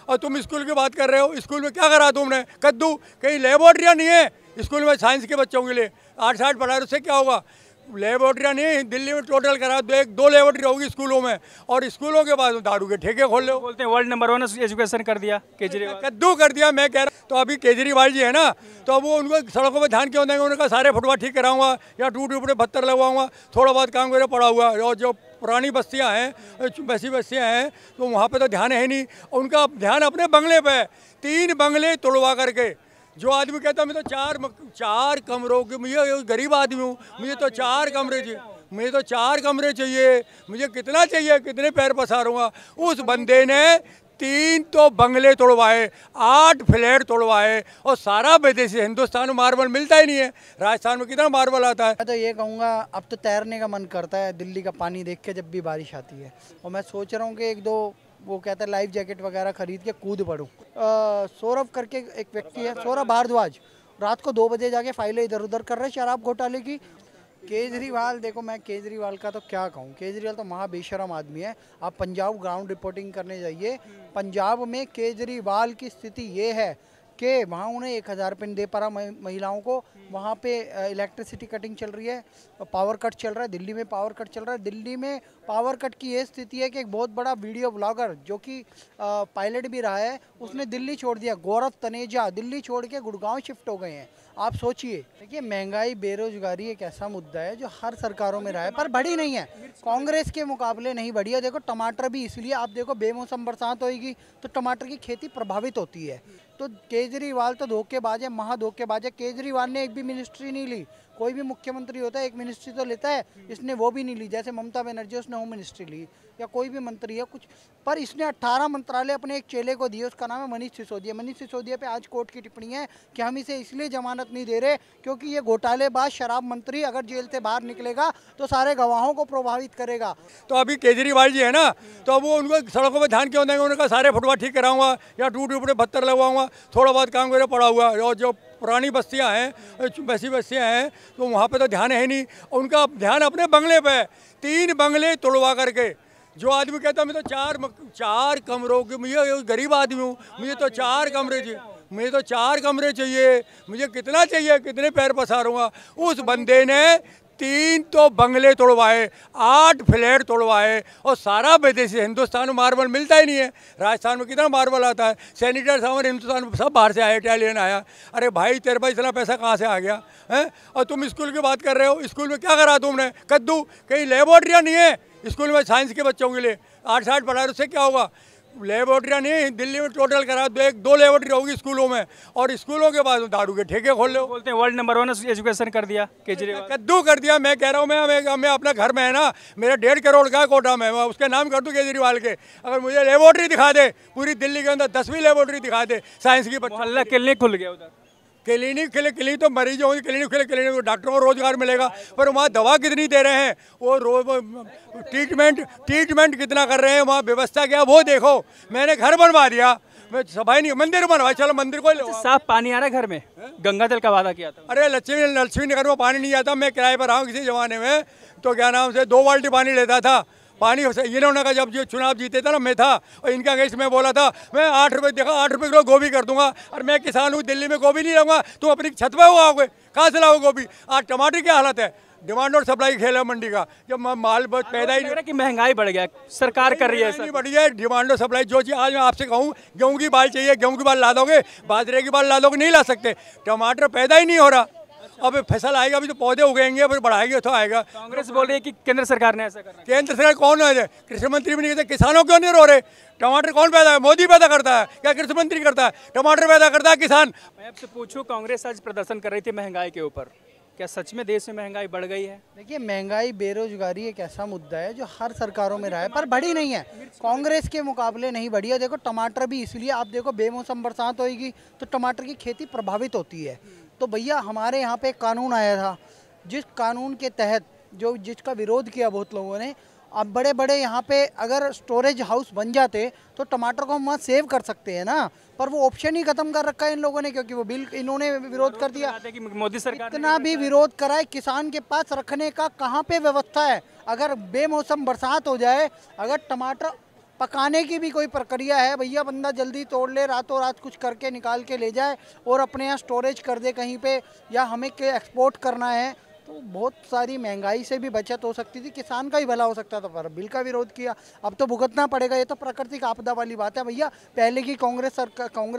और तुम स्कूल की बात कर रहे हो, स्कूल में क्या करा तुमने? कद्दू, कहीं लेबोरेटरियाँ नहीं है स्कूल में साइंस के बच्चों के लिए? 8-60 पढ़ा उससे क्या होगा? लेबोरेटरियाँ नहीं, दिल्ली में टोटल करा दो लेबोरेटरी होगी स्कूलों में, और स्कूलों के बाद दारू के ठेके खोल लो। बोलते हैं वर्ल्ड नंबर 1 एजुकेशन कर दिया केजरीवाल। कद्दू कर दिया, मैं कह रहा। तो अभी केजरीवाल जी है ना, तो अब वो उनको सड़कों पर ध्यान क्यों देंगे? उनका सारे फुटपाथ ठीक कराऊंगा या टूटे फूटे पत्थर लगवाऊंगा, थोड़ा बहुत काम मेरा पड़ा हुआ है। और जो पुरानी बस्तियां हैं, वैसी बस्तियां हैं, तो वहाँ पे तो ध्यान है ही नहीं। उनका ध्यान अपने बंगले पे है। 3 बंगले तोड़वा करके जो आदमी कहता है मैं तो चार कमरों के, मुझे गरीब आदमी हूँ, मुझे तो 4 कमरे चाहिए, मुझे तो 4 कमरे चाहिए, मुझे कितना चाहिए, कितने पैर पसारूंगा? उस बंदे ने 3 तो बंगले तोड़वाए, 8 फ्लैट तोड़वाए, और सारा विदेशी। हिंदुस्तान में मार्बल मिलता ही नहीं है, राजस्थान में कितना मार्बल आता है। मैं तो ये कहूँगा, अब तो तैरने का मन करता है दिल्ली का पानी देख के जब भी बारिश आती है। और मैं सोच रहा हूँ कि 1-2 वो कहता है लाइफ जैकेट वगैरह खरीद के कूद पड़ूँ। सौरभ करके एक व्यक्ति है, सौरभ भारद्वाज, रात को 2 बजे जाके फाइलें इधर उधर कर रहे शराब घोटाले की। केजरीवाल, देखो मैं केजरीवाल का तो क्या कहूँ, केजरीवाल तो महा बेशरम आदमी है। आप पंजाब ग्राउंड रिपोर्टिंग करने जाइए, पंजाब में केजरीवाल की स्थिति ये है कि वहाँ उन्हें 1000 रुपये दे पा रहा महिलाओं को। वहाँ पे इलेक्ट्रिसिटी कटिंग चल रही है, पावर कट चल रहा है। दिल्ली में पावर कट चल रहा है। दिल्ली में पावर कट की ये स्थिति है कि एक बहुत बड़ा वीडियो ब्लॉगर जो कि पायलट भी रहा है, उसने दिल्ली छोड़ दिया। गौरव तनेजा दिल्ली छोड़ के गुड़गांव शिफ्ट हो गए हैं। आप सोचिए। देखिए, महंगाई बेरोजगारी एक ऐसा मुद्दा है जो हर सरकारों में रहा है, पर बढ़ी नहीं है। कांग्रेस के मुकाबले नहीं बढ़ी है। देखो टमाटर भी इसलिए, आप देखो बेमौसम बरसात होगी तो टमाटर की खेती प्रभावित होती है। तो केजरीवाल तो धोखेबाज है, महा धोखेबाज है। केजरीवाल ने एक भी मिनिस्ट्री नहीं ली। कोई भी मुख्यमंत्री होता है एक मिनिस्ट्री तो लेता है, इसने वो भी नहीं ली। जैसे ममता बनर्जी, उसने होम मिनिस्ट्री ली, या कोई भी मंत्री है कुछ, पर इसने 18 मंत्रालय अपने एक चेले को दिए। उसका नाम है मनीष सिसोदिया। मनीष सिसोदिया पे आज कोर्ट की टिप्पणी है कि हम इसे इसलिए जमानत नहीं दे रहे क्योंकि ये घोटालेबाज शराब मंत्री अगर जेल से बाहर निकलेगा तो सारे गवाहों को प्रभावित करेगा। तो अभी केजरीवाल जी है ना, तो अब वो उनको सड़कों पर ध्यान क्यों देंगे? उनका सारे फुटपाथ ठीक कराऊंगा या टूटे फूटे पत्थर लगवाऊंगा, थोड़ा बहुत काम मेरा पड़ा हुआ है। और जो पुरानी बस्तियां हैं, वैसी बस्तियां हैं, तो वहाँ पे तो ध्यान है ही नहीं। उनका ध्यान अपने बंगले पे है। 3 बंगले तोड़वा करके जो आदमी कहता है मैं तो 4 कमरों के, मुझे गरीब आदमी हूँ, मुझे तो 4 कमरे चाहिए, मुझे तो 4 कमरे चाहिए, मुझे कितना चाहिए, कितने पैर पसारूंगा? उस बंदे ने 3 तो बंगले तोड़वाए, 8 फ्लैट तोड़वाए, और सारा विदेशी। हिंदुस्तान में मार्बल मिलता ही नहीं है, राजस्थान में कितना मार्बल आता है। सैनिटर सामान हिंदुस्तान में सब बाहर से आया, इटालियन आया। अरे भाई, तेरे पास इतना पैसा कहाँ से आ गया है? और तुम स्कूल की बात कर रहे हो, स्कूल में क्या करा तुमने? कद्दू, कहीं लेबोरेटरियाँ नहीं है स्कूल में साइंस के बच्चों के लिए? 8-60 पढ़ा उससे क्या होगा? लेबोरेटरियाँ नहीं, दिल्ली में टोटल करा 2 लेबोरेटरी होगी स्कूलों में, और स्कूलों के बाद दारू के ठेके खोल लो। बोलते हैं वर्ल्ड नंबर 1 एजुकेशन कर दिया केजरीवाल। कद्दू कर दिया, मैं कह रहा हूँ। मैं अपना घर में है ना, मेरा 1.5 करोड़ का कोटा में, मैं उसके नाम कर दूँ केजरीवाल के। अगर मुझे लेबोरेटरी दिखा दे, पूरी दिल्ली के अंदर 10वीं लेबोरेटरी दिखा दे साइंस की। मोहल्ला क्लिनिक खुल गया उधर। क्लिनिक तो मरीजों की क्लिनिक क्लिनिक डॉक्टरों को रोजगार मिलेगा, पर वहाँ दवा कितनी दे रहे हैं, वो ट्रीटमेंट कितना कर रहे हैं, वहाँ व्यवस्था क्या, वो देखो। मैंने घर बनवा दिया, मैं सफाई नहीं, मंदिर बनवाया, चलो मंदिर को लो। साफ पानी आ रहा है घर में, गंगा जल का वादा किया था। अरे लक्ष्मी नगर में पानी नहीं आता। मैं किराए पर आऊँ किसी जमाने में, तो क्या नाम से 2 बाल्टी पानी लेता था। पानी इन्होंने का जब जो चुनाव जीते था ना, मैं था, और इनका अगेंस्ट में बोला था मैं 8 रुपये देखा, 8 रुपये किलो गोभी कर दूंगा। और मैं किसान हूँ, दिल्ली में गोभी नहीं लाऊंगा, तुम अपनी छत पे उगाओगे, कहाँ से लाओगे गोभी? आज टमाटर की हालत है। डिमांड और सप्लाई खेल है मंडी का, जब माल पैदा ही नहीं। कि महंगाई बढ़ गया, सरकार कर रही है, नहीं बढ़ी है। डिमांड और सप्लाई, जो चीज़ आज मैं आपसे कहूँ, गेहूँ की बाल चाहिए, गेहूँ की बाल ला दोगे, बाजरे की बाल ला दोगे, नहीं ला सकते। टमाटर पैदा ही नहीं हो रहा। अब फसल आएगा, अभी तो पौधे उगेंगे, फिर बढ़ाएंगे तो आएगा। कांग्रेस बोल रही है कि केंद्र सरकार ने ऐसा करना है। केंद्र सरकार कौन है? कृषि मंत्री भी नहीं कहते, किसानों क्यों नहीं रो रहे? टमाटर कौन पैदा है? मोदी पैदा करता है क्या? कृषि मंत्री करता है? टमाटर पैदा करता है किसान। मैं आपसे पूछूं, कांग्रेस आज प्रदर्शन कर रही थी महंगाई के ऊपर, क्या सच में देश में महंगाई बढ़ गई है? देखिए, महंगाई बेरोजगारी एक ऐसा मुद्दा है जो हर सरकारों में रहा है, पर बढ़ी नहीं है। कांग्रेस के मुकाबले नहीं बढ़ी है। देखो टमाटर भी इसलिए, आप देखो बेमौसम बरसात होगी तो टमाटर की खेती प्रभावित होती है। तो भैया, हमारे यहाँ पे एक कानून आया था, जिस कानून के तहत जिसका विरोध किया बहुत लोगों ने। अब बड़े बड़े यहाँ पे अगर स्टोरेज हाउस बन जाते तो टमाटर को हम वहाँ सेव कर सकते हैं ना, पर वो ऑप्शन ही खत्म कर रखा है इन लोगों ने, क्योंकि वो बिल इन्होंने विरोध कर दिया। मोदी सरकार इतना भी विरोध करा है, किसान के पास रखने का कहाँ पे व्यवस्था है? अगर बेमौसम बरसात हो जाए, अगर टमाटर पकाने की भी कोई प्रक्रिया है भैया, बंदा जल्दी तोड़ ले, रातों रात कुछ करके निकाल के ले जाए और अपने यहाँ स्टोरेज कर दे कहीं पे, या हमें के एक्सपोर्ट करना है, तो बहुत सारी महंगाई से भी बचत हो सकती थी, किसान का ही भला हो सकता था। पर बिल का विरोध किया, अब तो भुगतना पड़ेगा। ये तो प्राकृतिक आपदा वाली बात है भैया। पहले की कांग्रेस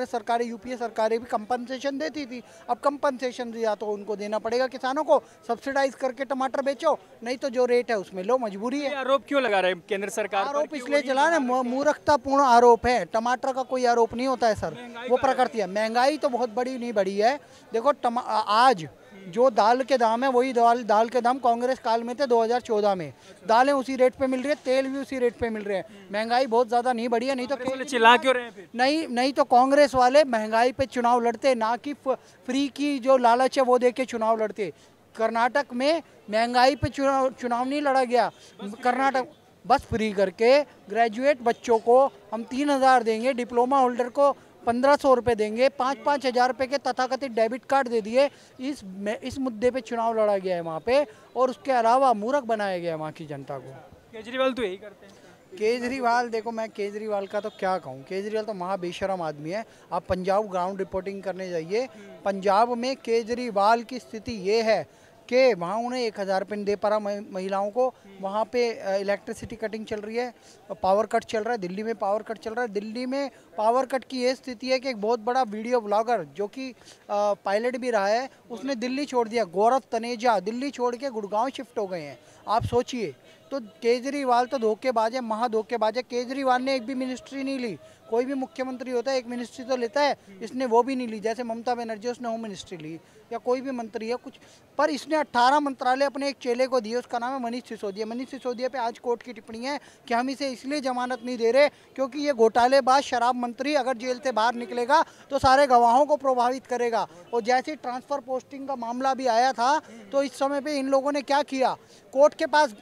सरकारें, यूपीए सरकारें भी कंपनसेशन देती थी, अब कंपनसेशन या तो उनको देना पड़ेगा किसानों को, सब्सिडाइज करके टमाटर बेचो, नहीं तो जो रेट है उसमें लो, मजबूरी है। आरोप क्यों लगा रहे हैं केंद्र सरकार पर? आरोप इसलिए चला ना, मूर्खतापूर्ण आरोप है। टमाटर का कोई आरोप नहीं होता है सर, वो प्रकृति है। महंगाई तो बहुत बड़ी नहीं बढ़ी है। देखो आज जो दाल के दाम है वही दाल के दाम कांग्रेस काल में थे 2014 में। दालें उसी रेट पे मिल रही है, तेल भी उसी रेट पे मिल रहे हैं। महंगाई बहुत ज़्यादा नहीं बढ़ी है। नहीं तो चिल्ला क्यों रहे हैं फिर? नहीं तो कांग्रेस वाले महंगाई पे चुनाव लड़ते, ना कि फ्री की जो लालच है वो दे के चुनाव लड़ते। कर्नाटक में महंगाई पे चुनाव नहीं लड़ा गया। कर्नाटक बस फ्री करके ग्रेजुएट बच्चों को हम 3,000 देंगे, डिप्लोमा होल्डर को 1,500 रुपये देंगे, 5-5 हज़ार रुपये के तथाकथित डेबिट कार्ड दे दिए। इस मुद्दे पे चुनाव लड़ा गया है वहाँ पे, और उसके अलावा मूर्ख बनाया गया है वहाँ की जनता को। केजरीवाल तो यही करते हैं। केजरीवाल, देखो मैं केजरीवाल का तो क्या कहूँ, केजरीवाल तो महाबेशरम आदमी है। आप पंजाब ग्राउंड रिपोर्टिंग करने जाइए, पंजाब में केजरीवाल की स्थिति ये है कि वहाँ उन्हें 1,000 रुपये दे पा रहा महिलाओं को। वहाँ पे इलेक्ट्रिसिटी कटिंग चल रही है, पावर कट चल रहा है। दिल्ली में पावर कट चल रहा है। दिल्ली में पावर कट की ये स्थिति है कि एक बहुत बड़ा वीडियो ब्लॉगर जो कि पायलट भी रहा है, उसने दिल्ली छोड़ दिया। गौरव तनेजा दिल्ली छोड़ के गुड़गांव शिफ्ट हो गए हैं। आप सोचिए, तो केजरीवाल तो धोखेबाज है, महा धोखेबाज है। केजरीवाल ने एक भी मिनिस्ट्री नहीं ली। कोई भी मुख्यमंत्री होता है एक मिनिस्ट्री तो लेता है, इसने वो भी नहीं ली। जैसे ममता बनर्जी, उसने होम मिनिस्ट्री ली, या कोई भी मंत्री है कुछ, पर इसने 18 मंत्रालय अपने एक चेले को दिए, उसका नाम है मनीष सिसोदिया। मनीष सिसोदिया पे आज कोर्ट की टिप्पणी है कि हम इसे इसलिए जमानत नहीं दे रहे क्योंकि ये घोटालेबाज शराब मंत्री अगर जेल से बाहर निकलेगा तो सारे गवाहों को प्रभावित करेगा। और जैसे ट्रांसफ़र पोस्टिंग का मामला भी आया था, तो इस समय पर इन लोगों ने क्या किया, कोर्ट के पास,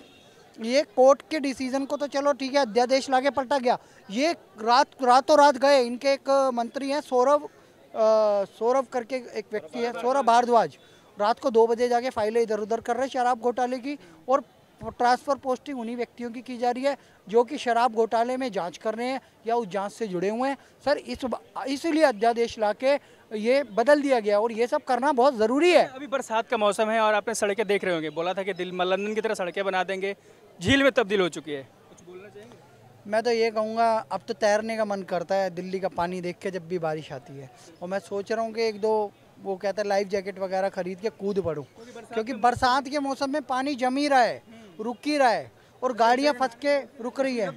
ये कोर्ट के डिसीजन को तो चलो ठीक है, अध्यादेश लाके पलटा गया। ये रातों रात गए। इनके एक मंत्री हैं सौरभ करके एक व्यक्ति है, सौरभ भारद्वाज, रात को 2 बजे जाके फाइलें इधर उधर कर रहे हैं शराब घोटाले की, और ट्रांसफ़र पोस्टिंग उन्हीं व्यक्तियों की जा रही है जो कि शराब घोटाले में जांच कर रहे हैं या उस जांच से जुड़े हुए हैं। सर इसलिए अध्यादेश लाके ये बदल दिया गया, और ये सब करना बहुत ज़रूरी है। अभी बरसात का मौसम है और आपने सड़कें देख रहे होंगे, बोला था कि लंदन की तरह सड़कें बना देंगे, झील में तब्दील हो चुकी है। कुछ बोलना चाहेंगे? मैं तो ये कहूँगा, अब तो तैरने का मन करता है दिल्ली का पानी देख के जब भी बारिश आती है। और मैं सोच रहा हूँ कि 1-2 वो कहता है लाइफ जैकेट वगैरह खरीद के कूद पड़ूँ, क्योंकि बरसात के मौसम में पानी जम ही रहा है, रुक ही रहा है, और गाड़ियाँ फंस के रुक रही है।